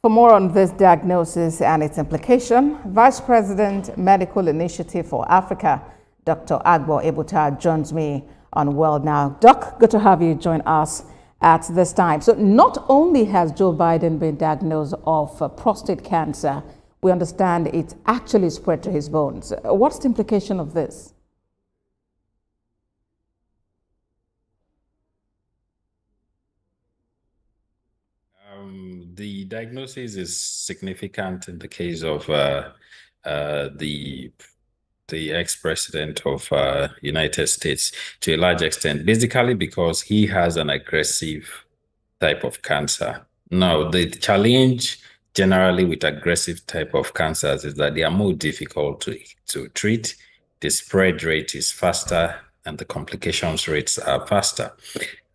For more on this diagnosis and its implication, Vice President, Medical Initiative for Africa, Dr. Agbo Ebuta, joins me on World Now. Doc, good to have you join us at this time. So not only has Joe Biden been diagnosed of prostate cancer, we understand it actually spread to his bones. What's the implication of this? The diagnosis is significant in the case of the ex-president of United States to a large extent, basically because he has an aggressive type of cancer. Now, the challenge generally with aggressive type of cancers is that they are more difficult to treat. The spread rate is faster and the complications rates are faster.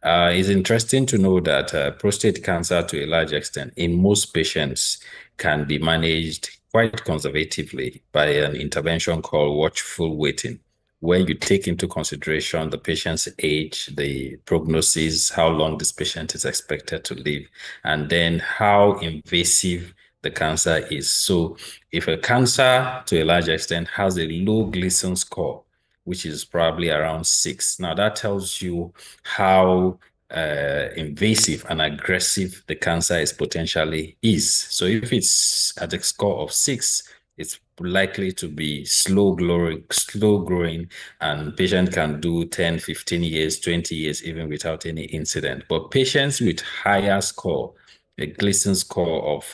It's interesting to know that prostate cancer, to a large extent, in most patients can be managed quite conservatively by an intervention called watchful waiting, where you take into consideration the patient's age, the prognosis, how long this patient is expected to live, and then how invasive the cancer is. So if a cancer, to a large extent, has a low Gleason score, which is probably around 6. Now, that tells you how invasive and aggressive the cancer is potentially is. So if it's at a score of 6, it's likely to be slow growing, and patient can do 10, 15 years, 20 years, even without any incident. But patients with higher score, a Gleason score of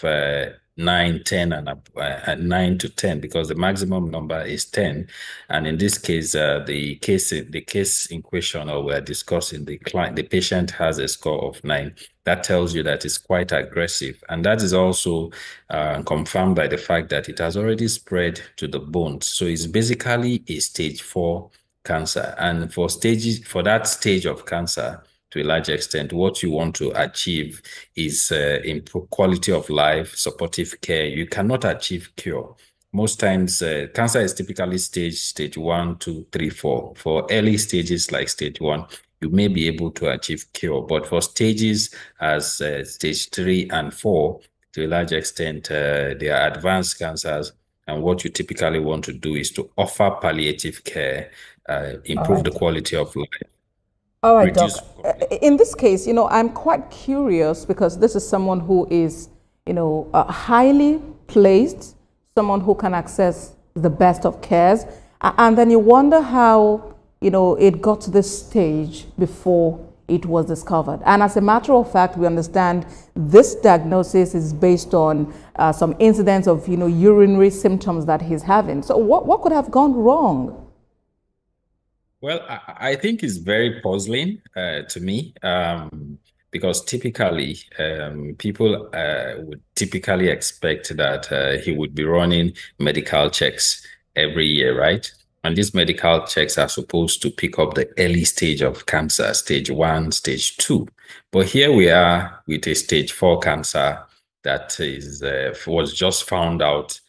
9, 10, and 9 to 10, because the maximum number is 10. And in this case, the case in question, or we're discussing, the patient has a score of 9. That tells you that it's quite aggressive. And that is also confirmed by the fact that it has already spread to the bones. So it's basically a stage 4 cancer. And for that stage of cancer, to a large extent, what you want to achieve is improve quality of life, supportive care. You cannot achieve cure. Most times, cancer is typically stage 1, 2, 3, 4. For early stages like stage 1, you may be able to achieve cure. But for stages as stage 3 and 4, to a large extent, they are advanced cancers. And what you typically want to do is to offer palliative care, improve the quality of life. All right, Doc. In this case, I'm quite curious because this is someone who is, highly placed, someone who can access the best of cares. And then you wonder how, it got to this stage before it was discovered. And as a matter of fact, we understand this diagnosis is based on some incidents of, urinary symptoms that he's having. So what could have gone wrong? Well, I think it's very puzzling to me because typically people would typically expect that he would be running medical checks every year, right? And these medical checks are supposed to pick up the early stage of cancer, stage 1, stage 2. But here we are with a stage 4 cancer that was just found out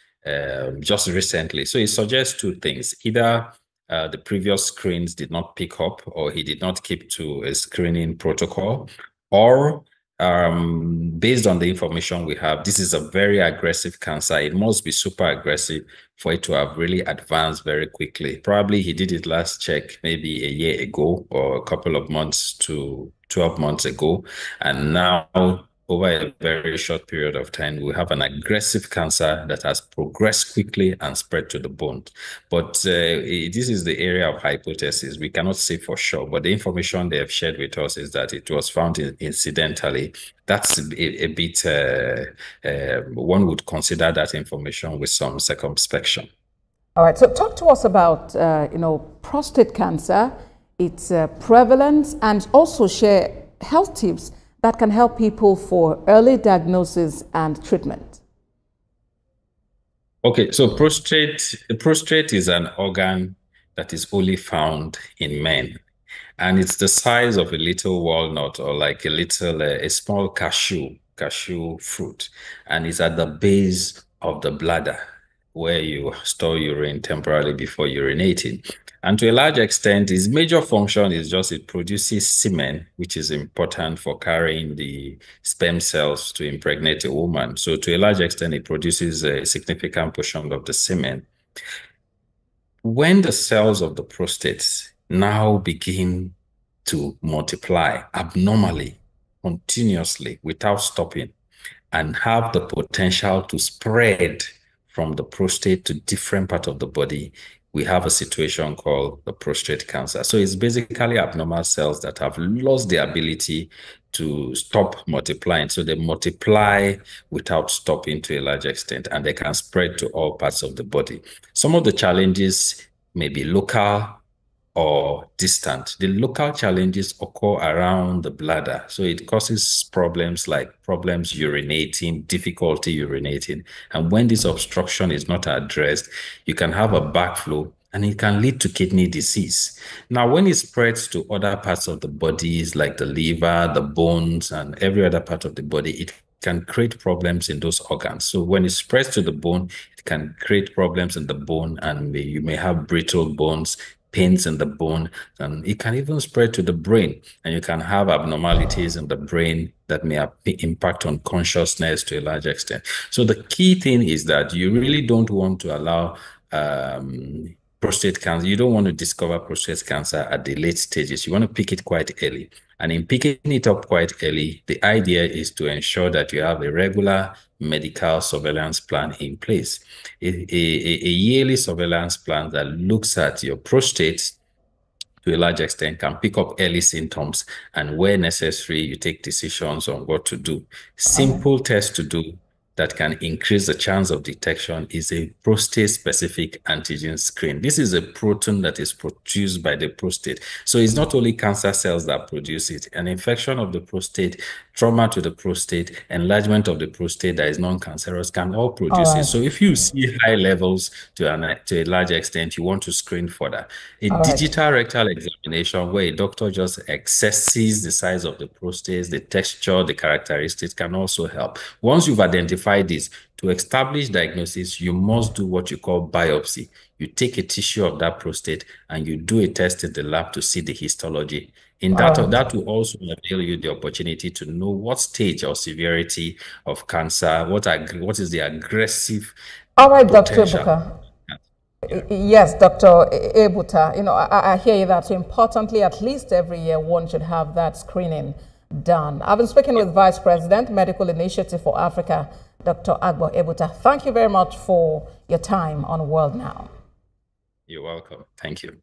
just recently. So it suggests two things. Either the previous screens did not pick up, or he did not keep to a screening protocol, or based on the information we have, this is a very aggressive cancer. It must be super aggressive for it to have really advanced very quickly. Probably he did it last check maybe a year ago or a couple of months to 12 months ago. And now, over a very short period of time, we have an aggressive cancer that has progressed quickly and spread to the bone. But this is the area of hypothesis. We cannot say for sure, but the information they have shared with us is that it was found incidentally. That's a bit, one would consider that information with some circumspection. All right, so talk to us about, prostate cancer, its prevalence, and also share health tips that can help people for early diagnosis and treatment. Okay, so prostate is an organ that is only found in men, and it's the size of a little walnut, or like a small cashew fruit, and it's at the base of the bladder where you store urine temporarily before urinating. And to a large extent, its major function is just it produces semen, which is important for carrying the sperm cells to impregnate a woman. So to a large extent, it produces a significant portion of the semen. When the cells of the prostate now begin to multiply abnormally, continuously, without stopping, and have the potential to spread from the prostate to different parts of the body, we have a situation called the prostate cancer. So it's basically abnormal cells that have lost the ability to stop multiplying. So they multiply without stopping to a large extent, and they can spread to all parts of the body. Some of the challenges may be local or distant. The local challenges occur around the bladder. So it causes problems like problems urinating, difficulty urinating. And when this obstruction is not addressed, you can have a backflow and it can lead to kidney disease. Now, when it spreads to other parts of the bodies like the liver, the bones, and every other part of the body, it can create problems in those organs. So when it spreads to the bone, it can create problems in the bone, and you may have brittle bones, pains in the bone, and it can even spread to the brain, and you can have abnormalities in the brain that may impact on consciousness to a large extent. So the key thing is that you really don't want to allow prostate cancer. You don't want to discover prostate cancer at the late stages. You want to pick it quite early. And in picking it up quite early, the idea is to ensure that you have a regular medical surveillance plan in place, a yearly surveillance plan that looks at your prostate to a large extent, can pick up early symptoms, and where necessary, you take decisions on what to do. Simple tests to do that can increase the chance of detection is a prostate-specific antigen screen. This is a protein that is produced by the prostate. So it's not only cancer cells that produce it. An infection of the prostate, trauma to the prostate, enlargement of the prostate that is non-cancerous can all produce it. So if you see high levels to a large extent, you want to screen for that. A digital rectal examination where a doctor just assesses the size of the prostate, the texture, the characteristics can also help. Once you've identified this, to establish diagnosis, you must do what you call biopsy. You take a tissue of that prostate and you do a test in the lab to see the histology. In that will also avail you the opportunity to know what stage or severity of cancer, what is the aggressive Dr. Ebuka. Yes, Dr. Ebuka, I hear you that. So importantly, at least every year, one should have that screening done. I've been speaking with Vice President, Medical Initiative for Africa, Dr. Agbo Ebuka. Thank you very much for your time on World Now. You're welcome. Thank you.